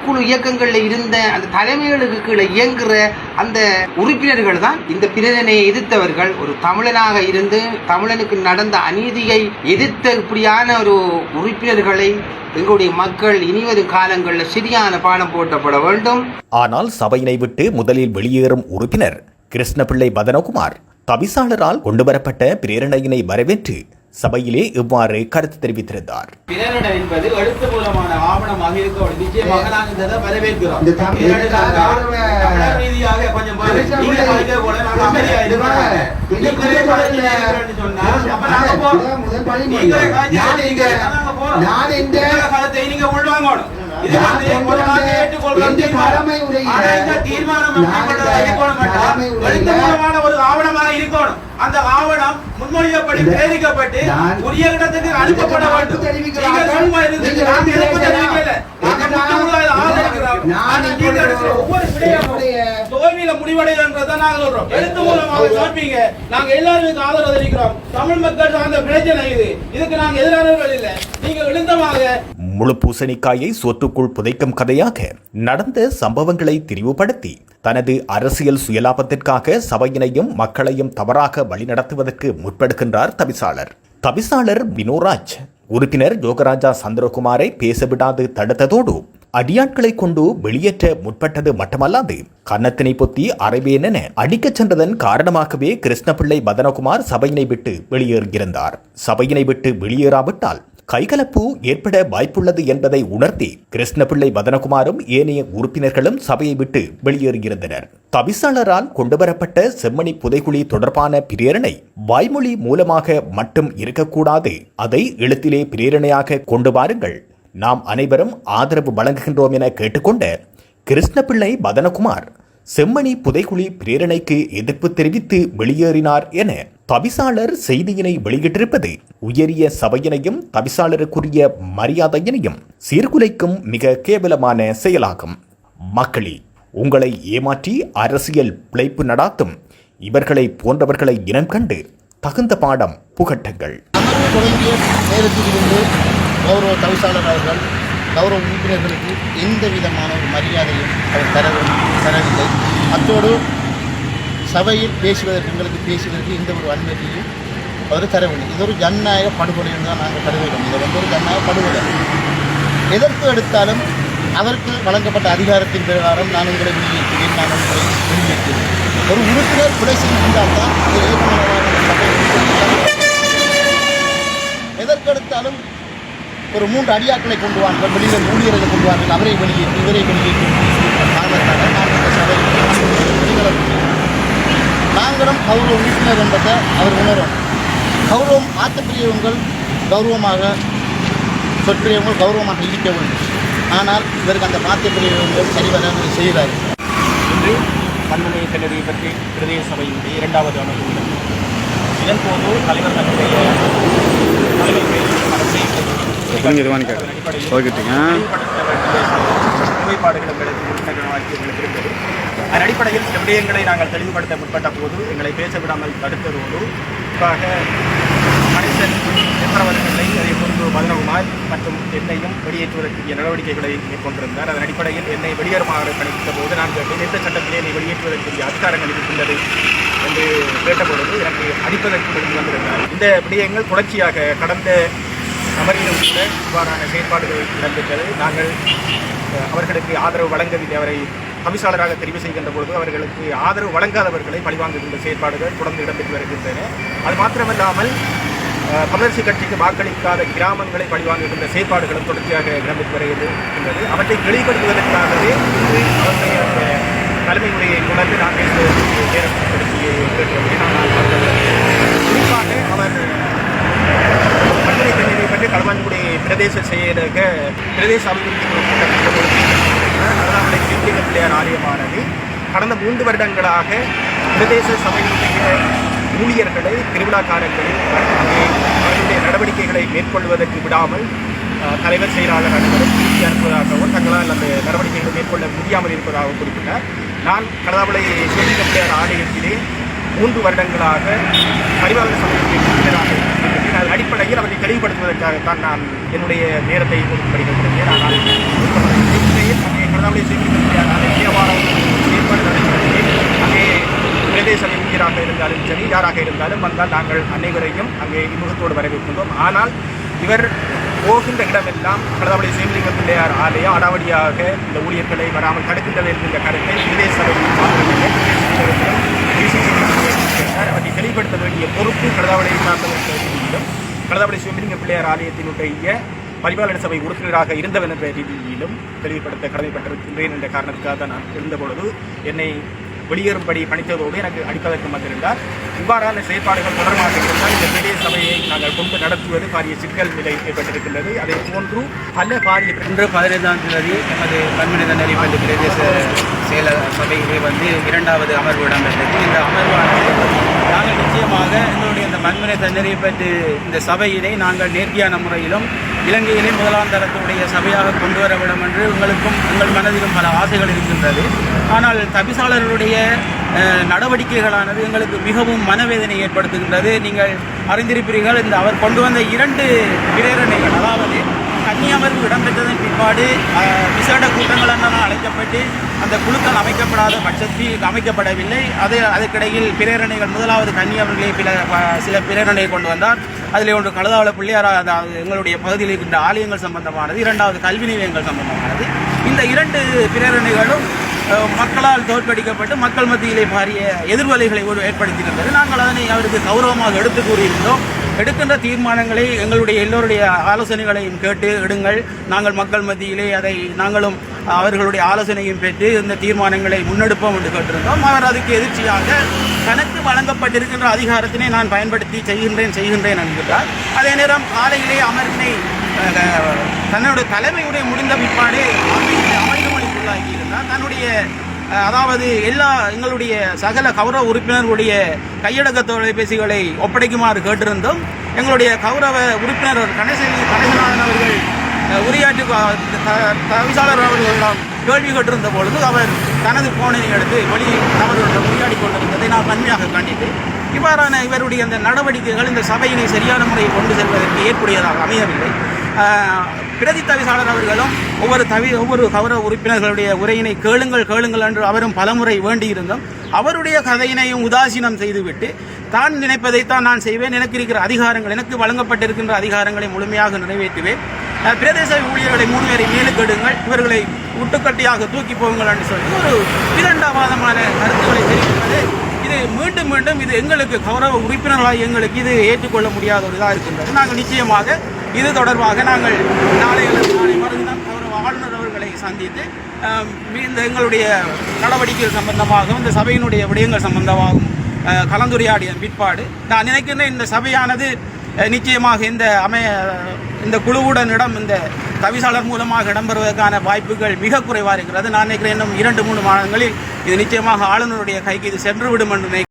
குழு இயக்கங்கள்ல இருந்த அந்த தலைமைகளுக்கு கீழே இயங்குற அந்த உறுப்பினர்கள் தான் இந்த பிரேரணையை எதிர்த்தவர்கள். ஒரு தமிழனாக இருந்து தமிழனுக்கு நடந்த அநீதியை எதிர்த்த இப்படியான ஒரு உறுப்பினர்களை எங்களுடைய மக்கள் இனிவரும் காலங்களில் சரியான பாடம் போட்டப்பட வேண்டும். ஆனால் சபையினை விட்டு முதலில் வெளியேறும் உறுப்பினர் கிருஷ்ணபிள்ளை பதனகுமார் தவிசாளரால் கொண்டுவரப்பட்ட பிரேரணையினை வரவேற்று சபையிலே இவ்வாறு கருத்து தெரிவித்திருந்தார். பிரேரணை என்பது எழுத்துப்பூர்வமான ஆவணமாக இருக்க நிச்சயமாக நாங்கள் இதை வரவேற்கிறோம். ரீதியாக கொஞ்சம் நீங்க உள்வாங்கணும். ஒரு ஆவணமாக இருக்கணும். அந்த ஆவணம் முன்மொழியப்படி பிரேரிக்கப்பட்டு உரிய இடத்துக்கு அனுப்பப்பட வேண்டும். ஒவ்வொரு தோல்வியில முடிவடைகிறத நாங்கள் சொல்றோம். எழுத்து மூலமாக சமர்ப்பீங்க. நாங்க எல்லாரும் ஆதரவு தெரிவிக்கிறோம். தமிழ் மக்கள் சார்ந்த பிரச்சனை இது. இதுக்கு நாங்க எதிரானவர்கள் இல்லை. நீங்கள் எழுந்தமாக முழு பூசணிக்காயை சோற்றுக்குள் புதைக்கும் கதையாக நடந்த சம்பவங்களை திரிவுபடுத்தி தனது அரசியல் சுயலாபத்திற்காக சபையினையும் மக்களையும் தவறாக வழிநடத்துவதற்கு முற்படுகின்றார் தவிசாளர் வினோராஜ். உறுப்பினர் யோகராஜா சந்திரகுமாரை பேசவிடாது தடுத்ததோடு அடியாட்களை கொண்டு வெளியேற்ற முற்பட்டது மட்டுமல்லாது கன்னத்தினை பொத்தி அறைவேன் என அடிக்கச் சென்றதன் காரணமாகவே கிருஷ்ணபிள்ளை பதனகுமார் சபையினை விட்டு வெளியேறியிருந்தார். சபையினை விட்டு வெளியேறாவிட்டால் கைகலப்பு ஏற்பட வாய்ப்புள்ளது என்பதை உணர்த்தி கிருஷ்ணபிள்ளை பதனகுமாரும் ஏனைய உறுப்பினர்களும் சபையை விட்டு வெளியேறியிருந்தனர். தவிசாளரால் கொண்டுவரப்பட்ட செம்மணி புதைகுழி தொடர்பான பிரேரணை வாய்மொழி மூலமாக மட்டும் இருக்கக்கூடாது, அதை எழுத்திலே பிரேரணையாக கொண்டு வாருங்கள், நாம் அனைவரும் ஆதரவு வழங்குகின்றோம் என கேட்டுக்கொண்ட கிருஷ்ணபிள்ளை பதனகுமார் செம்மணி புதைகுழி பிரேரணைக்கு எதிர்ப்பு தெரிவித்து வெளியேறினார் என தவிசாளர் செய்தியினை வெளியிட்டிருப்பது உயரிய சபையினையும் தவிசாளருக்குரிய மரியாதையினையும் சீர்குலைக்கும் மிக கேவலமான செயலாகும். மக்களே, உங்களை ஏமாற்றி அரசியல் பிழைப்பு நடாத்தும் இவர்களை போன்றவர்களை இனம் கண்டு தகுந்த பாடம் புகட்டுங்கள். தொடங்கிய நேரத்திலிருந்து கௌரவ தவிசாளர் அவர்கள் கௌரவ உறுப்பினர்களுக்கு எந்த விதமான ஒரு மரியாதையும் அவர் தரவில்லை. அத்தோடு சபையில் எங்களுக்கு பேசுவதற்கு எந்த ஒரு அனுமதியும் அவர் தரவில்லை. இது ஒரு ஜனநாயக படுகொலைன்னு தான் நாங்கள் கருதுகிறோம். இதை ஒரு ஜனநாயக படுகொலை. எதற்கு எடுத்தாலும் அவருக்கு வழங்கப்பட்ட அதிகாரத்தின் பிரகாரம் நான் உங்களை வெளியேற்றுவேன், நான் உங்களை வெளியேற்றுவேன். ஒரு உறுப்பினர் கொலை செய்திருந்தால் தான் எதற்கு எடுத்தாலும் ஒரு 3 அடியாட்களை கொண்டு வார்கள், வெளியில் ஊழியர்களை கொண்டு வார்கள், அவரை வெளியேற்றி இவரை வெளியேற்றி காரணத்தால் நான் இந்த சபையில் நாங்களும் கௌரவ உறுப்பினர் என்பதை அவர் உணரும். கௌரவம் ஆற்றப்பிரியவங்கள் கௌரவமாக சொற்பிரியவங்கள் கௌரவமாக இருக்க வேண்டும். ஆனால் இவருக்கு அந்த மாற்றப்பிரியவங்கள் சரிவர செய்கிறார். இன்று மண்மனை கல்லூரியை பற்றி பிரதேச சபையினுடைய 2வது அமர்வு. இதன்போது தலைவர் தன்னுடைய அதன் அடிப்படையில் சில விடயங்களை நாங்கள் தெளிவுபடுத்த முற்பட்ட போது எங்களை பேச விடாமல் தடுத்ததோடு குறிப்பாக மனுஷன் எத்தவர்களை அதே போன்று பதனகுமார் மற்றும் என்னையும் வெளியேற்றுவதற்குரிய நடவடிக்கைகளை மேற்கொண்டிருந்தார். அதன் அடிப்படையில் என்னை வெளியேறுமாறு கணித்த போது நான் எந்த சட்டத்திலே என்னை வெளியேற்றுவதற்குரிய அதிகாரங்கள் இருக்கின்றது என்று கேட்டபொழுது எனக்கு அடிப்பதற்கு எழுதி வந்திருந்தார். இந்த விடயங்கள் தொடர்ச்சியாக கடந்த அமர்விலும் கூட இவ்வாறான செயற்பாடுகள் இடம்பெற்றது. நாங்கள் அவர்களுக்கு ஆதரவு வழங்கவில்லை. அவரை தவிசாளராக தெரிவு செய்கின்ற பொழுது அவர்களுக்கு ஆதரவு வழங்காதவர்களை பழிவாங்குகின்ற செயற்பாடுகள் தொடர்ந்து இடம்பெற்று வருகின்றன. அது மாத்திரமல்லாமல் தமிழரசு கட்சிக்கு வாக்களிக்காத கிராமங்களை பழிவாங்குகின்ற செயற்பாடுகளும் தொடர்ச்சியாக இடம்பெற்று வருகின்றது. அவற்றை வெளிப்படுத்துவதற்காகவே அவருடைய அந்த தலைமை உரையை உணர்ந்து நான் நேரப்படுத்தி கேட்டுள்ளேன். குறிப்பாக அவர் மண்மனை கல்லூரியை பற்றி களவாஞ்சிக்குடி பிரதேச செயலக பிரதேச அபிவிருத்தி அண்ணாமலை சித்திர பிள்ளையார் ஆலயமானது கடந்த 3 வருடங்களாக பிரதேச சபையினுடைய ஊழியர்களை திருவிழாக்காரர்களில் அவருடைய நடவடிக்கைகளை மேற்கொள்வதற்கு விடாமல் தலைவர் செயலாளர் அனைவரும் திருப்பி அனுப்புவதாகவும் தங்களால் அந்த நடவடிக்கைகளை மேற்கொள்ள முடியாமல் இருப்பதாகவும் குறிப்பிட்டார். நான் கடவுளை சித்திர பிள்ளையார் ஆலயத்திலே 3 வருடங்களாக பரிவார சபையினுடைய உறுப்பினராக இருக்கின்றேன். அதன் அடிப்படையில் அவரை தெளிவுபடுத்துவதற்காகத்தான் நான் என்னுடைய நேரத்தை ஒதுக்கும்படி கொண்டிருந்தேன். ஆனால் கடவுளை செய்தியாவாரம் செயல்பாடு நடைபெறுகிறது. அங்கே பிரதேச ஊழியராக இருந்தாலும் சரி, யாராக இருந்தாலும் வந்தால் நாங்கள் அனைவரையும் அங்கே இன்முகத்தோடு வரவேற்கின்றோம். ஆனால் இவர் போகின்ற இடமெல்லாம் கடவுளை சிவலிங்க பிள்ளையார் ஆலய அடாவடியாக இந்த ஊழியர்களை வராமல் தடுக்கின்றது என்கின்ற கருத்தை பிரதேச அவற்றை தெளிவுபடுத்த வேண்டிய பொறுப்பு கடவுளை சார்ந்தவர்களும் கடவுளை சிவலிங்க பிள்ளையார் ஆலயத்தினுடைய பரிபாலன சபை உறுப்பினராக இருந்தவன் என்ற ரீதியிலும் தெளிவுபடுத்த கடமைப்பட்டிருக்கின்றேன் என்ற காரணத்துக்காக நான் இருந்தபொழுது என்னை வெளியேறும்படி பணித்ததோடு எனக்கு அடிப்பதற்கு வந்திருந்தார். இவ்வாறான செயற்பாடுகள் தொடர்பாக இருந்தால் இந்த பெரிய சபையை நாங்கள் கொண்டு நடத்துவது பாரிய சிக்கல் நிலை ஏற்பட்டிருக்கின்றது. அதே போன்று பல பாரிய இன்று 15ஆம் தேதி எமது மண்மனித நெறிப்பள்ளி பிரதேச செயல சபையிலே இரண்டாவது அமர்வு இடம்பெற்றது. இந்த அமர்வானது நாங்கள் நிச்சயமாக எங்களுடைய இந்த மண்மனித நெறிப்பட்டு இந்த சபையினை நாங்கள் நேர்த்தியான முறையிலும் இலங்கையிலே முதலாம் தரத்துடைய சபையாக கொண்டு வர வேண்டும் என்று உங்களுக்கும் உங்கள் மனதிலும் பல ஆசைகள் இருக்கின்றது. ஆனால் தவிசாளர்களுடைய நடவடிக்கைகளானது எங்களுக்கு மிகவும் மனவேதனை ஏற்படுத்துகின்றது. நீங்கள் அறிந்திருப்பீர்கள், இந்த அவர் கொண்டு வந்த 2 பிரேரணைகள், அதாவது கன்னியமர்வு இடம்பெற்றதன் பிற்பாடு விசேட கூட்டங்கள் என அழைக்கப்பட்டு அந்த குழுக்கள் அமைக்கப்படாத பட்சத்தில் அமைக்கப்படவில்லை. அதற்கிடையில் பிரேரணைகள், முதலாவது கன்னியமர்களை சில பிரேரணையை கொண்டு வந்தார். அதில் ஒன்று கழுதாவள பிள்ளையார், அதாவது எங்களுடைய பகுதியில் இருக்கின்ற ஆலயங்கள் சம்பந்தமானது, 2வது கல்வி நிலையங்கள் சம்பந்தமானது. இந்த 2 பிரேரணைகளும் மக்களால் தோற்கடிக்கப்பட்டு மக்கள் மத்தியிலே பாரிய எதிர்வலைகளை ஏற்படுத்தியிருந்தது. நாங்கள் அதனை அவருக்கு கௌரவமாக எடுத்து கூறியிருந்தோம். எடுக்கின்ற தீர்மானங்களை எங்களுடைய எல்லோருடைய ஆலோசனைகளையும் கேட்டு எடுங்கள், நாங்கள் மக்கள் மத்தியிலே அதை நாங்களும் அவர்களுடைய ஆலோசனையும் பெற்று இந்த தீர்மானங்களை முன்னெடுப்போம் என்று கேட்டிருந்தோம். அவர் அதுக்கு எதிர்ச்சியாக தனக்கு வழங்கப்பட்டிருக்கின்ற அதிகாரத்தினை நான் பயன்படுத்தி செய்கின்றேன் என்கிறார். அதே நேரம் காலையிலே அமர்வினை தன்னுடைய தலைமையுடைய முடிந்த பிற்பாடு அமைதிமொழிக்குள்ளாகியிருந்தார். தன்னுடைய அதாவது எங்களுடைய சகல கௌரவ உறுப்பினர்களுடைய கையடக்க தொலைபேசிகளை ஒப்படைக்குமாறு கேட்டிருந்தோம். எங்களுடைய கௌரவ உறுப்பினர் கணேசநாதன் அவர்கள் உரையாற்றி தவிசாளர் அவர்களிடம் கேள்வி கேட்டிருந்த பொழுது அவர் தனது போனை எடுத்து அவர்களுடன் உரையாடி கொண்டிருந்ததை நான் வன்மையாக கண்டித்தேன். இவ்வாறான இவருடைய அந்த நடவடிக்கைகள் இந்த சபையினை சரியான முறையில் கொண்டு செல்வதற்கு ஏற்புடையதாக அமையவில்லை. பிரதி தவிசாளர் அவர்களும் ஒவ்வொரு கௌரவ உறுப்பினர்களுடைய உரையினை கேளுங்கள் என்று அவரும் பலமுறை வேண்டியிருந்தோம். அவருடைய கதையினையும் உதாசீனம் செய்துவிட்டு தான் நினைப்பதைத்தான் நான் செய்வேன், எனக்கு இருக்கிற அதிகாரங்கள், எனக்கு வழங்கப்பட்டிருக்கின்ற அதிகாரங்களை முழுமையாக நிறைவேற்றுவேன், பிரதேச ஊழியர்களை 3 பேரை மேலுக்கு எடுங்கள், இவர்களை முட்டுக்கட்டியாக தூக்கி போகுங்கள் என்று சொல்லி ஒரு விதண்டாவாதமான கருத்துக்களை தெரிவிப்பது இது மீண்டும் இது எங்களுக்கு கௌரவ உறுப்பினர்களாக எங்களுக்கு இது ஏற்றுக்கொள்ள முடியாத ஒரு இதாக இருக்கின்றது. நாங்கள் நிச்சயமாக இது தொடர்பாக நாங்கள் நாளை மறுதினம் கௌரவ ஆளுநர் அவர்களை சந்தித்து இந்த எங்களுடைய நடவடிக்கைகள் சம்பந்தமாகவும் இந்த சபையினுடைய விடயங்கள் சம்பந்தமாகவும் கலந்துரையாடிய பிற்பாடு நான் நினைக்கின்றேன் இந்த சபையானது நிச்சயமாக இந்த குழுவுடனிடம் இந்த தவிசாளர் மூலமாக இடம்பெறுவதற்கான வாய்ப்புகள் மிக குறைவாக இருக்கிறது. நான் நினைக்கிறேன் இன்னும் 2-3 மாதங்களில் இது நிச்சயமாக ஆளுநருடைய கைக்கு இது சென்றுவிடும் என்று